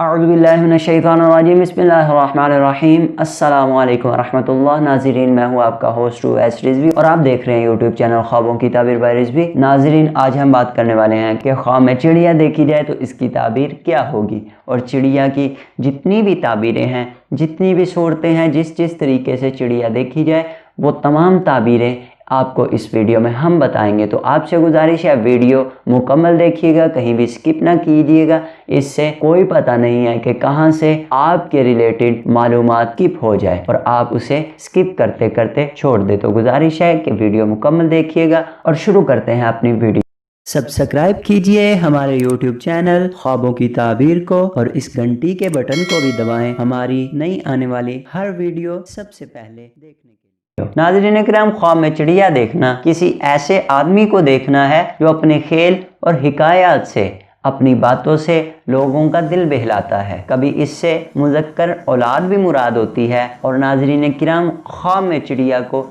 اعوذ باللہ من الشیطان الرجیم بسم اللہ الرحمن الرحیم السلام علیکم ورحمۃ اللہ۔ ناظرین، میں ہوں آپ کا ہوسٹ اویس رضوی اور آپ دیکھ رہے ہیں یوٹیوب چینل خوابوں کی تعبیر بائی رضوی۔ ناظرین، آج ہم بات کرنے والے ہیں کہ خواب میں چڑیا دیکھی جائے تو اس کی تعبیر کیا ہوگی، اور چڑیا کی جتنی بھی تعبیریں ہیں، جتنی بھی صورتیں ہیں، جس طریقے سے چڑیا دیکھی جائے وہ تمام تعبیریں آپ کو اس ویڈیو میں ہم بتائیں گے۔ تو آپ سے گزارش ہے ویڈیو مکمل دیکھیے گا، کہیں بھی سکپ نہ کیجیے گا، اس سے کوئی پتہ نہیں ہے کہ کہاں سے آپ کے ریلیٹڈ معلومات سکپ ہو جائے اور آپ اسے سکپ کرتے کرتے چھوڑ دے۔ تو گزارش ہے کہ ویڈیو مکمل دیکھیے گا اور شروع کرتے ہیں اپنی ویڈیو۔ سبسکرائب کیجئے ہمارے یوٹیوب چینل خوابوں کی تعبیر کو اور اس گھنٹی کے بٹن کو بھی دبائیں ہماری نئی آنے والی ہر ویڈیو سب سے پہلے دیکھنے کے لیے۔ ناظرین اکرام، خواب میں چڑیا دیکھنا کسی ایسے آدمی کو دیکھنا ہے جو اپنے کھیل اور حکایات سے، اپنی باتوں سے لوگوں کا دل بہلاتا ہے۔ کبھی اس سے مذکر اولاد بھی مراد ہوتی ہے، اور ناظرین کرام، خواب میں چڑیا کو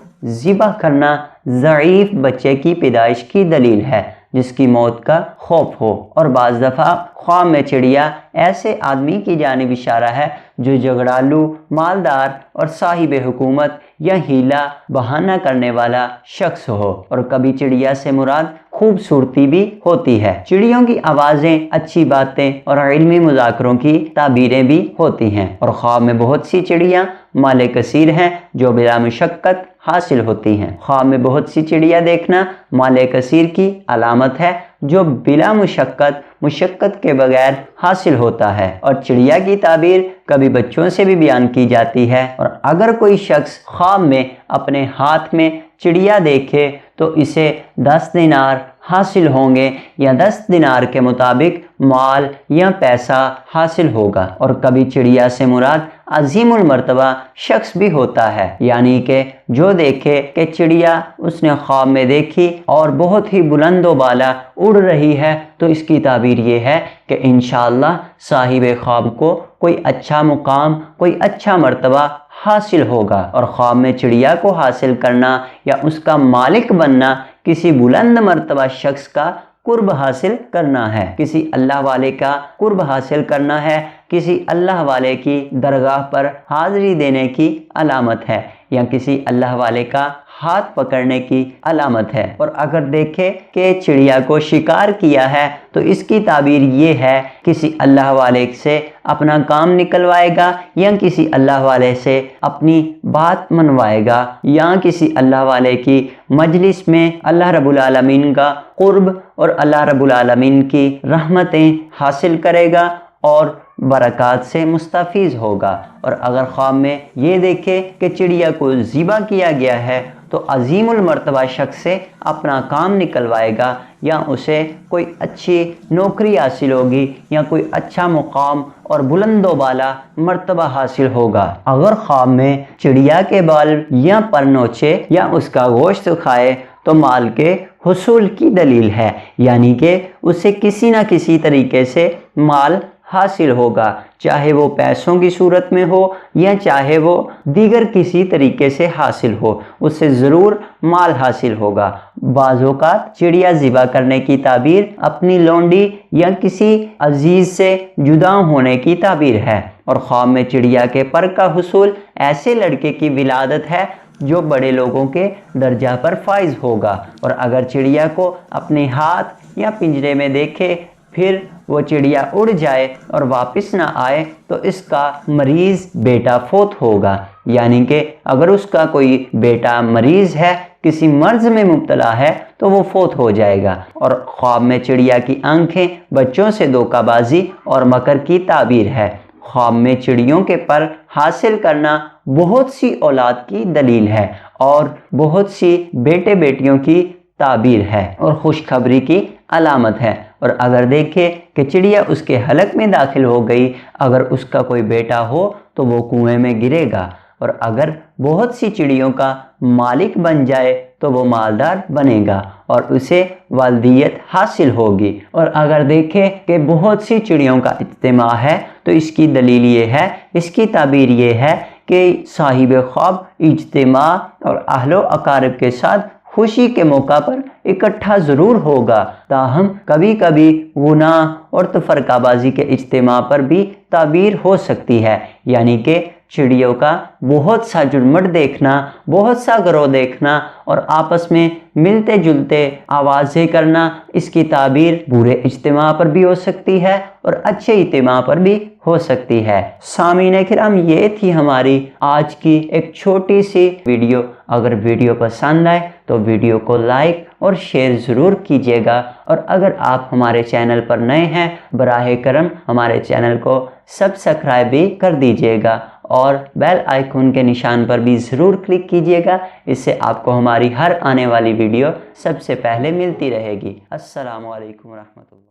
ذبح کرنا ضعیف بچے کی پیدائش کی دلیل ہے جس کی موت کا خوف ہو، اور بعض دفعہ خواب میں چڑیا ایسے آدمی کی جانب اشارہ ہے جو جھگڑالو، مالدار اور صاحب حکومت یا ہیلا بہانہ کرنے والا شخص ہو، اور کبھی چڑیا سے مراد خوبصورتی بھی ہوتی ہے۔ چڑیوں کی آوازیں اچھی باتیں اور علمی مذاکروں کی تعبیریں بھی ہوتی ہیں، اور خواب میں بہت سی چڑیاں مال کثیر ہیں جو بلا مشقت حاصل ہوتی ہیں۔ خواب میں بہت سی چڑیا دیکھنا مال کثیر کی علامت ہے جو بلا مشقت کے بغیر حاصل ہوتا ہے، اور چڑیا کی تعبیر کبھی بچوں سے بھی بیان کی جاتی ہے، اور اگر کوئی شخص خواب میں اپنے ہاتھ میں چڑیا دیکھے تو اسے 10 دینار حاصل ہوں گے یا 10 دینار کے مطابق مال یا پیسہ حاصل ہوگا، اور کبھی چڑیا سے مراد عظیم المرتبہ شخص بھی ہوتا ہے، یعنی کہ جو دیکھے کہ چڑیا اس نے خواب میں دیکھی اور بہت ہی بلند و بالا اڑ رہی ہے تو اس کی تعبیر یہ ہے کہ انشاءاللہ صاحب خواب کو کوئی اچھا مقام، کوئی اچھا مرتبہ حاصل ہوگا۔ اور خواب میں چڑیا کو حاصل کرنا یا اس کا مالک بننا کسی بلند مرتبہ شخص کا قرب حاصل کرنا ہے، کسی اللہ والے کا قرب حاصل کرنا ہے، کسی اللہ والے کی درگاہ پر حاضری دینے کی علامت ہے، یا کسی اللہ والے کا ہاتھ پکڑنے کی علامت ہے۔ اور اگر دیکھے کہ چڑیا کو شکار کیا ہے تو اس کی تعبیر یہ ہے کسی اللہ والے سے اپنا کام نکلوائے گا، یا کسی اللہ والے سے اپنی بات منوائے گا، یا کسی اللہ والے کی مجلس میں اللہ رب العالمین کا قرب اور اللہ رب العالمین کی رحمتیں حاصل کرے گا اور برکات سے مستفیض ہوگا۔ اور اگر خواب میں یہ دیکھے کہ چڑیا کو ذبح کیا گیا ہے تو عظیم المرتبہ شخص سے اپنا کام نکلوائے گا، یا اسے کوئی اچھی نوکری حاصل ہوگی، یا کوئی اچھا مقام اور بلند و بالا مرتبہ حاصل ہوگا۔ اگر خواب میں چڑیا کے بال یا پر نوچے یا اس کا گوشت کھائے تو مال کے حصول کی دلیل ہے، یعنی کہ اسے کسی نہ کسی طریقے سے مال حاصل ہوگا، چاہے وہ پیسوں کی صورت میں ہو یا چاہے وہ دیگر کسی طریقے سے حاصل ہو، اس سے ضرور مال حاصل ہوگا۔ بعض اوقات چڑیا ذبح کرنے کی تعبیر اپنی لونڈی یا کسی عزیز سے جدا ہونے کی تعبیر ہے، اور خواب میں چڑیا کے پر کا حصول ایسے لڑکے کی ولادت ہے جو بڑے لوگوں کے درجہ پر فائز ہوگا، اور اگر چڑیا کو اپنے ہاتھ یا پنجرے میں دیکھے پھر وہ چڑیا اڑ جائے اور واپس نہ آئے تو اس کا مریض بیٹا فوت ہوگا، یعنی کہ اگر اس کا کوئی بیٹا مریض ہے، کسی مرض میں مبتلا ہے تو وہ فوت ہو جائے گا۔ اور خواب میں چڑیا کی آنکھیں بچوں سے دھوکہ بازی اور مکر کی تعبیر ہے۔ خواب میں چڑیوں کے پر حاصل کرنا بہت سی اولاد کی دلیل ہے اور بہت سی بیٹے بیٹیوں کی تعبیر ہے اور خوشخبری کی علامت ہے۔ اور اگر دیکھے کہ چڑیا اس کے حلق میں داخل ہو گئی، اگر اس کا کوئی بیٹا ہو تو وہ کنویں میں گرے گا، اور اگر بہت سی چڑیوں کا مالک بن جائے تو وہ مالدار بنے گا اور اسے والدیت حاصل ہوگی۔ اور اگر دیکھے کہ بہت سی چڑیوں کا اجتماع ہے تو اس کی دلیل یہ ہے، اس کی تعبیر یہ ہے کہ صاحب خواب اجتماع اور اہل و اقارب کے ساتھ خوشی کے موقع پر اکٹھا ضرور ہوگا، تاہم کبھی کبھی گناہ اور تفرقہ بازی کے اجتماع پر بھی تعبیر ہو سکتی ہے، یعنی کہ چڑیوں کا بہت سا جھرمٹ دیکھنا، بہت سا گروہ دیکھنا اور آپس میں ملتے جلتے آوازیں کرنا، اس کی تعبیر برے اجتماع پر بھی ہو سکتی ہے اور اچھے اجتماع پر بھی ہو سکتی ہے۔ سامعین کرام، یہ تھی ہماری آج کی ایک چھوٹی سی ویڈیو۔ اگر ویڈیو پسند آئے تو ویڈیو کو لائک اور شیئر ضرور کیجیے گا، اور اگر آپ ہمارے چینل پر نئے ہیں براہ کرم ہمارے چینل کو سبسکرائب بھی کر دیجیے گا اور بیل آئیکن کے نشان پر بھی ضرور کلک کیجیے گا، اس سے آپ کو ہماری ہر آنے والی ویڈیو سب سے پہلے ملتی رہے گی۔ السلام علیکم ورحمۃ اللہ۔